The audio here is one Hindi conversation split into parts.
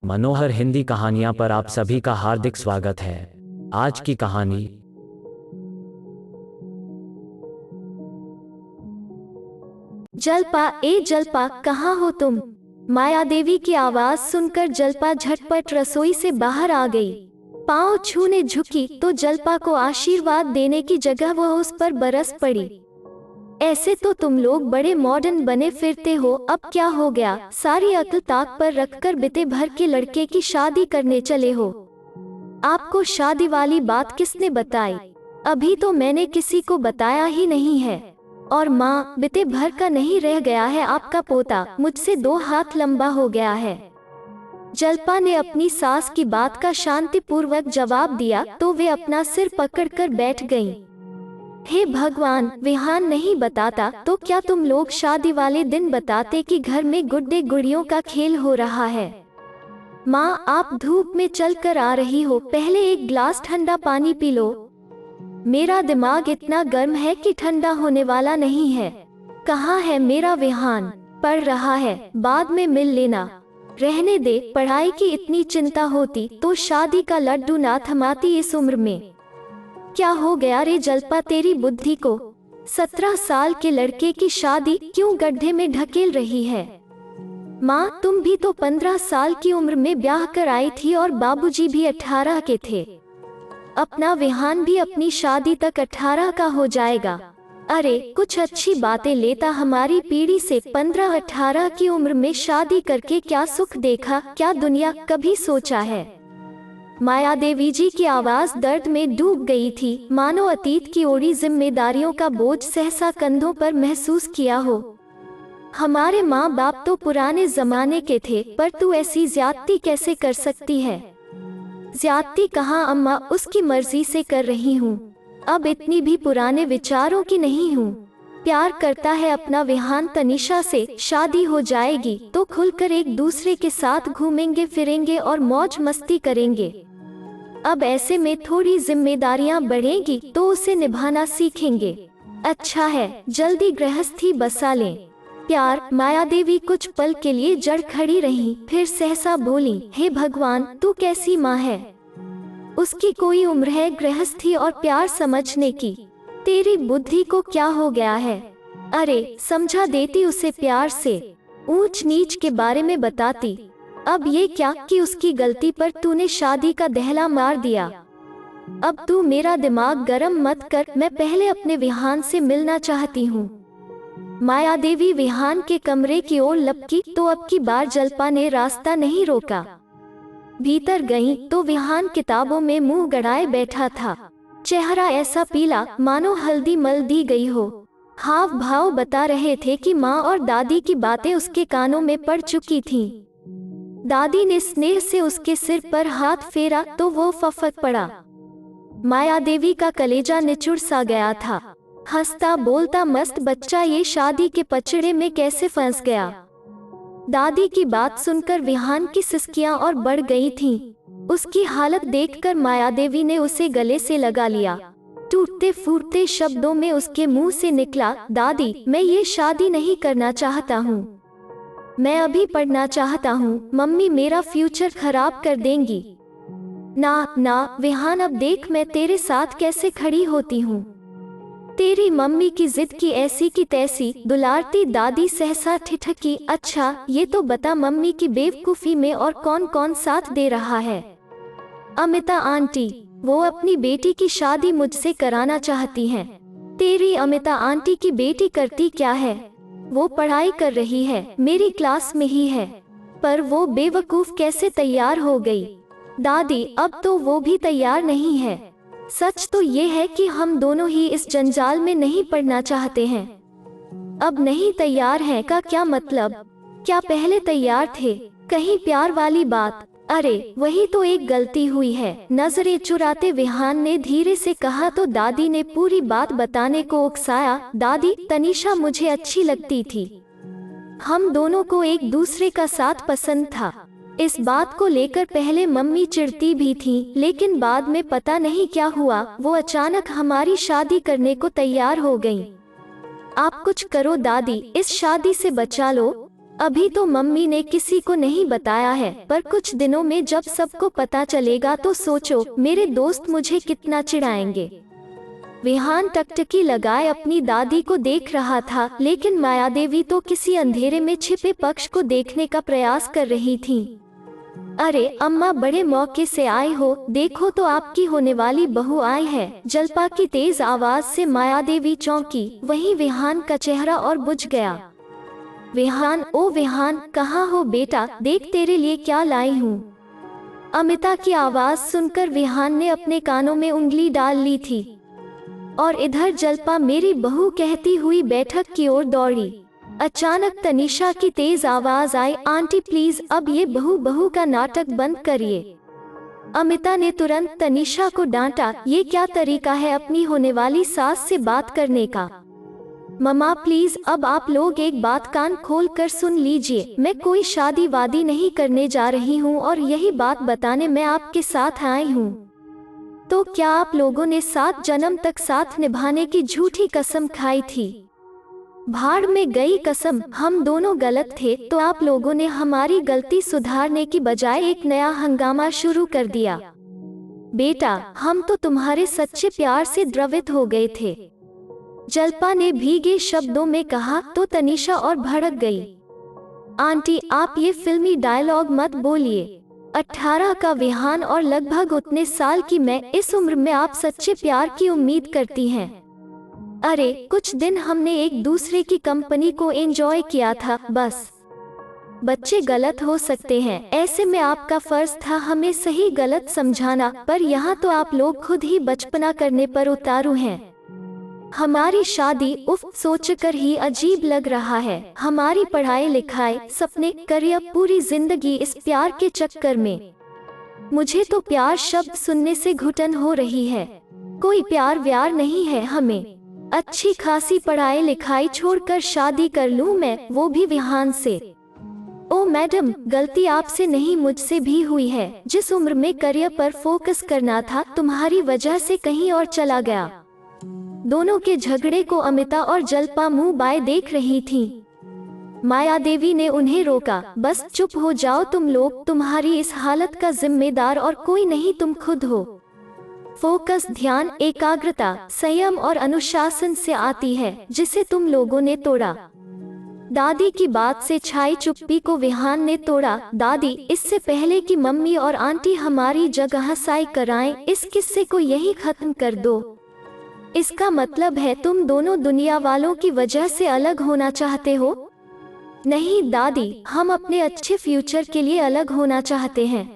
मनोहर हिंदी कहानियां पर आप सभी का हार्दिक स्वागत है। आज की कहानी जलपा, ए जलपा, कहाँ हो तुम? मायादेवी की आवाज सुनकर जलपा झटपट रसोई से बाहर आ गई। पाँव छूने झुकी तो जलपा को आशीर्वाद देने की जगह वह उस पर बरस पड़ी। ऐसे तो तुम लोग बड़े मॉडर्न बने फिरते हो, अब क्या हो गया? सारी अक्ल ताक पर रखकर बिते भर के लड़के की शादी करने चले हो। आपको शादी वाली बात किसने बताई? अभी तो मैंने किसी को बताया ही नहीं है। और माँ, बिते भर का नहीं रह गया है आपका पोता, मुझसे 2 हाथ लंबा हो गया है। जलपा ने अपनी सास की बात का शांतिपूर्वक जवाब दिया तो वे अपना सिर पकड़कर बैठ गईं। हे भगवान, विहान नहीं बताता तो क्या तुम लोग शादी वाले दिन बताते कि घर में गुड्डे गुड़ियों का खेल हो रहा है। माँ, आप धूप में चल कर आ रही हो, पहले एक गिलास ठंडा पानी पी लो। मेरा दिमाग इतना गर्म है कि ठंडा होने वाला नहीं है। कहाँ है मेरा विहान? पढ़ रहा है, बाद में मिल लेना। रहने दे, पढ़ाई की इतनी चिंता होती तो शादी का लड्डू ना थमाती इस उम्र में। क्या हो गया रे जलपा तेरी बुद्धि को? 17 साल के लड़के की शादी क्यों गड्ढे में ढकेल रही है? माँ, तुम भी तो 15 साल की उम्र में ब्याह कर आई थी और बाबूजी भी 18 के थे। अपना विहान भी अपनी शादी तक 18 का हो जाएगा। अरे कुछ अच्छी बातें लेता, हमारी पीढ़ी से 15-18 की उम्र में शादी करके क्या सुख देखा, क्या दुनिया कभी सोचा है? मायादेवी जी की आवाज दर्द में डूब गई थी, मानो अतीत की ओढ़ी जिम्मेदारियों का बोझ सहसा कंधों पर महसूस किया हो। हमारे माँ बाप तो पुराने जमाने के थे, पर तू ऐसी ज्यादती कैसे कर सकती है? ज्यादती कहाँ अम्मा, उसकी मर्जी से कर रही हूँ। अब इतनी भी पुराने विचारों की नहीं हूँ। प्यार करता है अपना विहान तनिषा से, शादी हो जाएगी तो खुलकर एक दूसरे के साथ घूमेंगे फिरेंगे और मौज मस्ती करेंगे। अब ऐसे में थोड़ी जिम्मेदारियां बढ़ेगी तो उसे निभाना सीखेंगे। अच्छा है, जल्दी गृहस्थी बसा लें। प्यार। मायादेवी कुछ पल के लिए जड़ खड़ी रही, फिर सहसा बोली, हे भगवान, तू कैसी माँ है? उसकी कोई उम्र है गृहस्थी और प्यार समझने की? तेरी बुद्धि को क्या हो गया है? अरे समझा देती उसे प्यार से, ऊंच नीच के बारे में बताती। अब ये क्या कि उसकी गलती पर तूने शादी का दहला मार दिया। अब तू मेरा दिमाग गरम मत कर, मैं पहले अपने विहान से मिलना चाहती हूँ। मायादेवी विहान के कमरे की ओर लपकी तो अब की बार जलपा ने रास्ता नहीं रोका। भीतर गई तो विहान किताबों में मुंह गड़ाए बैठा था। चेहरा ऐसा पीला मानो हल्दी मल दी गई हो। हाव भाव बता रहे थे कि माँ और दादी की बातें उसके कानों में पड़ चुकी थीं। दादी ने स्नेह से उसके सिर पर हाथ फेरा तो वो फफक पड़ा। मायादेवी का कलेजा निचुड़ सा गया था। हंसता बोलता मस्त बच्चा ये शादी के पचड़े में कैसे फंस गया? दादी की बात सुनकर विहान की सिसकियां और बढ़ गई थीं। उसकी हालत देखकर मायादेवी ने उसे गले से लगा लिया। टूटते फूटते शब्दों में उसके मुंह से निकला, दादी, मैं ये शादी नहीं करना चाहता हूँ। मैं अभी पढ़ना चाहता हूँ, मम्मी मेरा फ्यूचर खराब कर देंगी। ना ना विहान, अब देख मैं तेरे साथ कैसे खड़ी होती हूँ। तेरी मम्मी की जिद की ऐसी की तैसी। दुलारती दादी सहसा ठिठकी। अच्छा ये तो बता, मम्मी की बेवकूफी में और कौन कौन साथ दे रहा है? अमिता आंटी, वो अपनी बेटी की शादी मुझसे कराना चाहती हैं। तेरी अमिता आंटी की बेटी करती क्या है? वो पढ़ाई कर रही है, मेरी क्लास में ही है। पर वो बेवकूफ कैसे तैयार हो गई? दादी, अब तो वो भी तैयार नहीं है। सच तो ये है कि हम दोनों ही इस जंजाल में नहीं पढ़ना चाहते हैं। अब नहीं तैयार हैं का क्या मतलब? क्या पहले तैयार थे? कहीं प्यार वाली बात? अरे वही तो एक गलती हुई है। नजरें चुराते विहान ने धीरे से कहा तो दादी ने पूरी बात बताने को उकसाया। दादी, तनिषा मुझे अच्छी लगती थी। हम दोनों को एक दूसरे का साथ पसंद था। इस बात को लेकर पहले मम्मी चिढ़ती भी थी, लेकिन बाद में पता नहीं क्या हुआ, वो अचानक हमारी शादी करने को तैयार हो गईं। आप कुछ करो दादी, इस शादी से बचा लो। अभी तो मम्मी ने किसी को नहीं बताया है, पर कुछ दिनों में जब सबको पता चलेगा तो सोचो मेरे दोस्त मुझे कितना चिढ़ाएंगे। विहान टकटकी लगाए अपनी दादी को देख रहा था, लेकिन मायादेवी तो किसी अंधेरे में छिपे पक्ष को देखने का प्रयास कर रही थीं। अरे अम्मा, बड़े मौके से आई हो, देखो तो आपकी होने वाली बहू आई है। जल्पा की तेज आवाज से मायादेवी चौंकी। वहीं विहान का चेहरा और बुझ गया। विहान, ओ विहान, कहाँ हो बेटा, देख तेरे लिए क्या लाई हूँ। अमिता की आवाज सुनकर विहान ने अपने कानों में उंगली डाल ली थी और इधर जल्पा मेरी बहू कहती हुई बैठक की ओर दौड़ी। अचानक तनीषा की तेज आवाज आई, आंटी प्लीज अब ये बहू बहू का नाटक बंद करिए। अमिता ने तुरंत तनीषा को डांटा, ये क्या तरीका है अपनी होने वाली सास से बात करने का। मम्मा प्लीज अब आप लोग एक बात कान खोल कर सुन लीजिए, मैं कोई शादी वादी नहीं करने जा रही हूँ और यही बात बताने मैं आपके साथ आई हूँ। तो क्या आप लोगों ने 7 जन्म तक साथ निभाने की झूठी कसम खाई थी? भाड़ में गई कसम, हम दोनों गलत थे तो आप लोगों ने हमारी गलती सुधारने की बजाय एक नया हंगामा शुरू कर दिया। बेटा, हम तो तुम्हारे सच्चे प्यार से द्रवित हो गए थे, जल्पा ने भीगे शब्दों में कहा। तो तनीषा और भड़क गई। आंटी आप ये फिल्मी डायलॉग मत बोलिए। 18 का विहान और लगभग उतने साल की मैं, इस उम्र में आप सच्चे प्यार की उम्मीद करती हैं? अरे कुछ दिन हमने एक दूसरे की कंपनी को एंजॉय किया था बस। बच्चे गलत हो सकते हैं, ऐसे में आपका फर्ज था हमें सही गलत समझाना, पर यहाँ तो आप लोग खुद ही बचपना करने पर उतारू हैं। हमारी शादी, उफ, सोचकर ही अजीब लग रहा है। हमारी पढ़ाई लिखाई, सपने, करियर, पूरी जिंदगी इस प्यार के चक्कर में। मुझे तो प्यार शब्द सुनने से घुटन हो रही है। कोई प्यार व्यार नहीं है हमें। अच्छी खासी पढ़ाई लिखाई छोड़कर शादी कर लूं मैं, वो भी विहान से। ओ मैडम, गलती आपसे नहीं मुझसे भी हुई है। जिस उम्र में करियर पर फोकस करना था, तुम्हारी वजह से कहीं और चला गया। दोनों के झगड़े को अमिता और जल्पा मुंह बाए देख रही थीं। मायादेवी ने उन्हें रोका, बस चुप हो जाओ तुम लोग, तुम्हारी इस हालत का जिम्मेदार और कोई नहीं, तुम खुद हो। फोकस, ध्यान, एकाग्रता, संयम और अनुशासन से आती है, जिसे तुम लोगों ने तोड़ा। दादी की बात से छाई चुप्पी को विहान ने तोड़ा। दादी, इससे पहले कि मम्मी और आंटी हमारी जगह साई कराएं, इस किस्से को यही खत्म कर दो। इसका मतलब है तुम दोनों दुनिया वालों की वजह से अलग होना चाहते हो? नहीं दादी, हम अपने अच्छे फ्यूचर के लिए अलग होना चाहते हैं।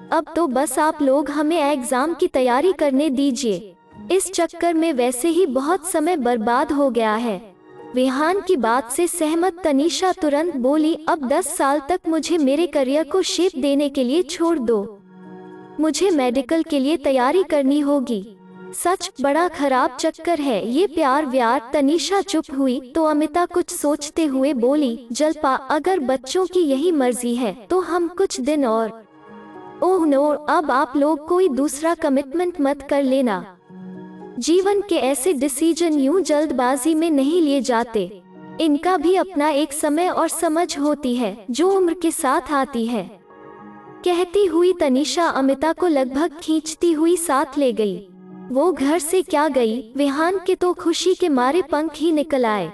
अब तो बस आप लोग हमें एग्जाम की तैयारी करने दीजिए। इस चक्कर में वैसे ही बहुत समय बर्बाद हो गया है। विहान की बात से सहमत तनीषा तुरंत बोली, अब 10 साल तक मुझे मेरे करियर को शेप देने के लिए छोड़ दो। मुझे मेडिकल के लिए तैयारी करनी होगी। सच, बड़ा खराब चक्कर है ये प्यार व्यार। तनीषा चुप हुई तो अमिता कुछ सोचते हुए बोली, जल्पा, अगर बच्चों की यही मर्जी है तो हम कुछ दिन और। ओह नो, अब आप लोग कोई दूसरा कमिटमेंट मत कर लेना। जीवन के ऐसे डिसीजन यूं जल्दबाजी में नहीं लिए जाते। इनका भी अपना एक समय और समझ होती है, जो उम्र के साथ आती है। कहती हुई तनीषा अमिता को लगभग खींचती हुई साथ ले गई। वो घर से क्या गई, विहान के तो खुशी के मारे पंख ही निकल आए।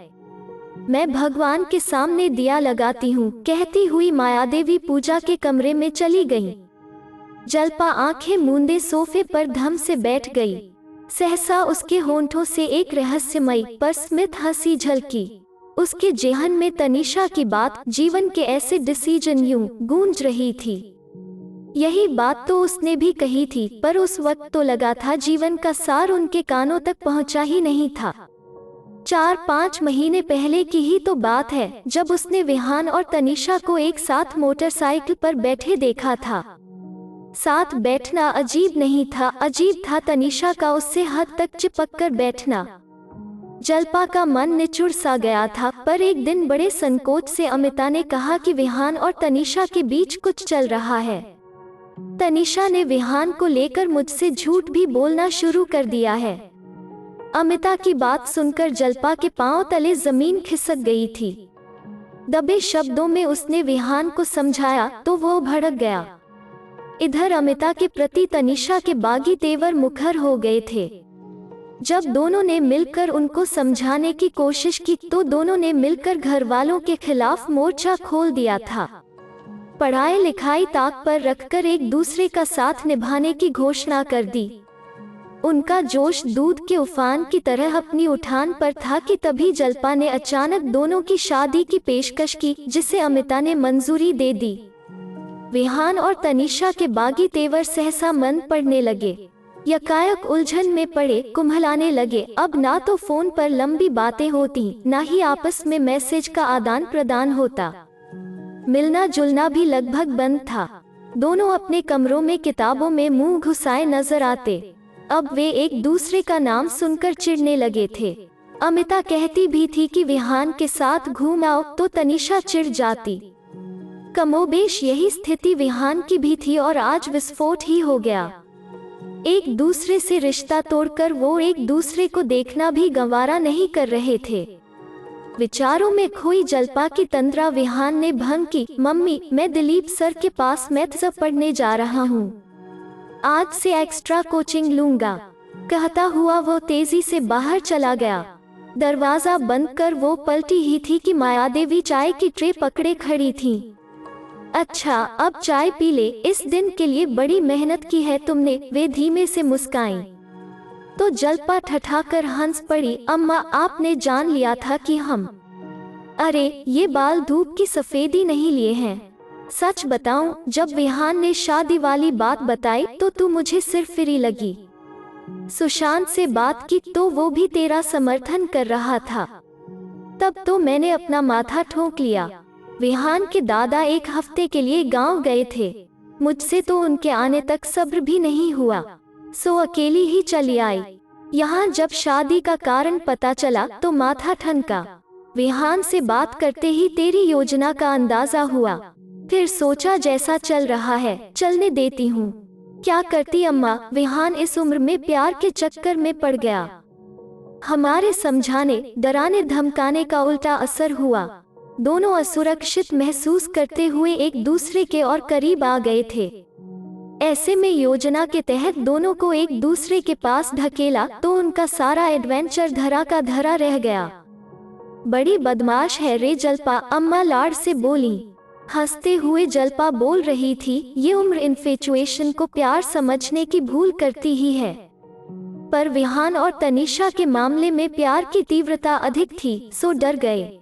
मैं भगवान के सामने दिया लगाती हूँ, कहती हुई मायादेवी पूजा के कमरे में चली गई। जल्पा आंखें मूंदे सोफे पर धम से बैठ गई। सहसा उसके होंठों से एक रहस्यमयी पर स्मित हंसी झलकी। उसके जेहन में तनीषा की बात, जीवन के ऐसे डिसीजन यूं गूंज रही थी। यही बात तो उसने भी कही थी, पर उस वक्त तो लगा था जीवन का सार उनके कानों तक पहुंचा ही नहीं था। 4-5 महीने पहले की ही तो बात है, जब उसने विहान और तनीषा को एक साथ मोटरसाइकिल पर बैठे देखा था। साथ बैठना अजीब नहीं था, अजीब था तनीषा का उससे हद तक चिपक कर बैठना। जल्पा का मन निचुड़ सा गया था, पर एक दिन बड़े संकोच से अमिता ने कहा कि विहान और तनीषा के बीच कुछ चल रहा है। तनीषा ने विहान को लेकर मुझसे झूठ भी बोलना शुरू कर दिया है। अमिता की बात सुनकर जल्पा के पांव तले जमीन खिसक गई थी। दबे शब्दों में उसने विहान को समझाया तो वो भड़क गया। इधर अमिता के प्रति तनिषा के बागी तेवर मुखर हो गए थे। जब दोनों ने मिलकर उनको समझाने की कोशिश की तो दोनों ने मिलकर घर वालों के खिलाफ मोर्चा खोल दिया था। पढ़ाई लिखाई ताक पर रखकर एक दूसरे का साथ निभाने की घोषणा कर दी। उनका जोश दूध के उफान की तरह अपनी उठान पर था कि तभी जल्पा ने अचानक दोनों की शादी की पेशकश की, जिसे अमिता ने मंजूरी दे दी। विहान और तनिषा के बागी तेवर सहसा मन पड़ने लगे। यकायक उलझन में पड़े कुम्हलाने लगे। अब ना तो फोन पर लंबी बातें होती, ना ही आपस में मैसेज का आदान प्रदान होता। मिलना जुलना भी लगभग बंद था। दोनों अपने कमरों में किताबों में मुंह घुसाए नजर आते। अब वे एक दूसरे का नाम सुनकर चिढ़ने लगे थे। अमिता कहती भी थी कि विहान के साथ घूम आओ तो तनिषा चिढ़ जाती। कमोबेश यही स्थिति विहान की भी थी और आज विस्फोट ही हो गया। एक दूसरे से रिश्ता तोड़कर वो एक दूसरे को देखना भी गंवारा नहीं कर रहे थे। विचारों में खोई जल्पा की तंद्रा विहान ने भंग की। मम्मी, मैं दिलीप सर के पास मैथ्स पढ़ने जा रहा हूँ। आज से एक्स्ट्रा कोचिंग लूंगा। कहता हुआ वो तेजी से बाहर चला गया। दरवाजा बंद कर वो पलटी ही थी कि मायादेवी चाय की ट्रे पकड़े खड़ी थीं। अच्छा, अब चाय पी ले, इस दिन के लिए बड़ी मेहनत की है तुमने, वे धीमे से मुस्काईं। तो जल्पा ठठाकर हंस पड़ी। अम्मा, आपने जान लिया था कि हम। अरे, ये बाल धूप की सफेदी नहीं लिए हैं। सच बताऊं, जब विहान ने शादी वाली बात बताई तो तू मुझे सिरफिरी लगी। सुशांत से बात की तो वो भी तेरा समर्थन कर रहा था। तब तो मैंने अपना माथा ठोक लिया। विहान के दादा एक हफ्ते के लिए गांव गए थे। मुझसे तो उनके आने तक सब्र भी नहीं हुआ, सो अकेली ही चली आई। यहाँ जब शादी का कारण पता चला तो माथा ठनका। विहान से बात करते ही तेरी योजना का अंदाजा हुआ। फिर सोचा जैसा चल रहा है चलने देती हूँ। क्या करती अम्मा, विहान इस उम्र में प्यार के चक्कर में पड़ गया। हमारे समझाने डराने धमकाने का उल्टा असर हुआ। दोनों असुरक्षित महसूस करते हुए एक दूसरे के और करीब आ गए थे। ऐसे में योजना के तहत दोनों को एक दूसरे के पास ढकेला तो उनका सारा एडवेंचर धरा का धरा रह गया। बड़ी बदमाश है रे जल्पा, अम्मा लाड से बोली। हंसते हुए जल्पा बोल रही थी, ये उम्र इन्फेचुएशन को प्यार समझने की भूल करती ही है। पर विहान और तनिषा के मामले में प्यार की तीव्रता अधिक थी, सो डर गए।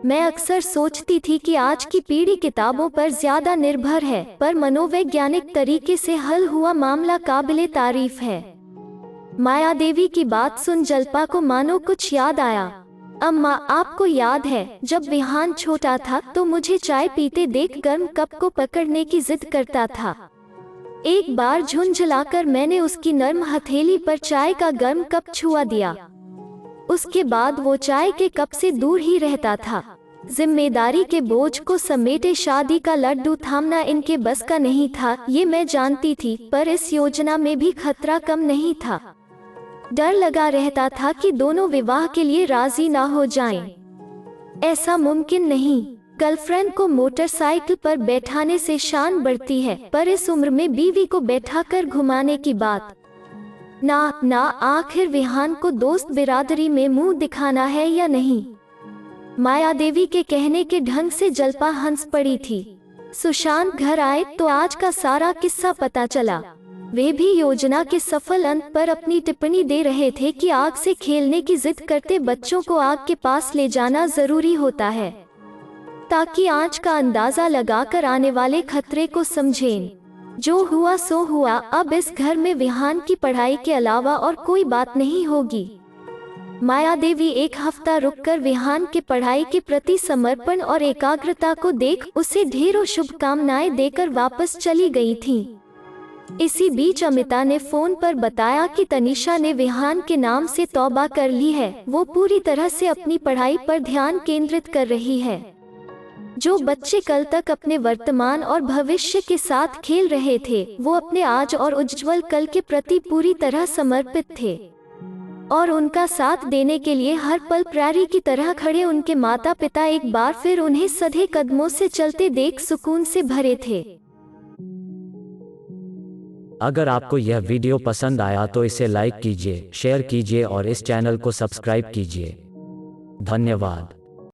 मैं अक्सर सोचती थी कि आज की पीढ़ी किताबों पर ज्यादा निर्भर है, पर मनोवैज्ञानिक तरीके से हल हुआ मामला काबिले तारीफ है। मायादेवी की बात सुन जल्पा को मानो कुछ याद आया। अम्मा, आपको याद है जब विहान छोटा था तो मुझे चाय पीते देख गर्म कप को पकड़ने की जिद करता था। एक बार झुंझलाकर मैंने उसकी नर्म हथेली पर चाय का गर्म कप छुआ दिया। उसके बाद वो चाय के कप से दूर ही रहता था। जिम्मेदारी के बोझ को समेटे शादी का लड्डू थामना इनके बस का नहीं था, ये मैं जानती थी, पर इस योजना में भी खतरा कम नहीं था। डर लगा रहता था कि दोनों विवाह के लिए राजी ना हो जाएं। ऐसा मुमकिन नहीं। गर्लफ्रेंड को मोटरसाइकिल पर बैठाने से शान बढ़ती है, पर इस उम्र में बीवी को बैठाकर घुमाने की बात ना। आखिर विहान को दोस्त बिरादरी में मुंह दिखाना है या नहीं? मायादेवी के कहने के ढंग से जल्पा हंस पड़ी थी। सुशांत घर आए तो आज का सारा किस्सा पता चला। वे भी योजना के सफल अंत पर अपनी टिप्पणी दे रहे थे कि आग से खेलने की जिद करते बच्चों को आग के पास ले जाना जरूरी होता है, ताकि आँच का अंदाजा लगाकर आने वाले खतरे को समझें। जो हुआ सो हुआ, अब इस घर में विहान की पढ़ाई के अलावा और कोई बात नहीं होगी। मायादेवी एक हफ्ता रुककर विहान के पढ़ाई के प्रति समर्पण और एकाग्रता को देख उसे ढेरों शुभकामनाएं देकर वापस चली गई थीं। इसी बीच अमिता ने फोन पर बताया कि तनिषा ने विहान के नाम से तौबा कर ली है। वो पूरी तरह से अपनी पढ़ाई पर ध्यान केंद्रित कर रही है। जो बच्चे कल तक अपने वर्तमान और भविष्य के साथ खेल रहे थे, वो अपने आज और उज्जवल कल के प्रति पूरी तरह समर्पित थे। और उनका साथ देने के लिए हर पल प्रहरी की तरह खड़े उनके माता पिता एक बार फिर उन्हें सधे कदमों से चलते देख सुकून से भरे थे। अगर आपको यह वीडियो पसंद आया तो इसे लाइक कीजिए, शेयर कीजिए और इस चैनल को सब्सक्राइब कीजिए। धन्यवाद।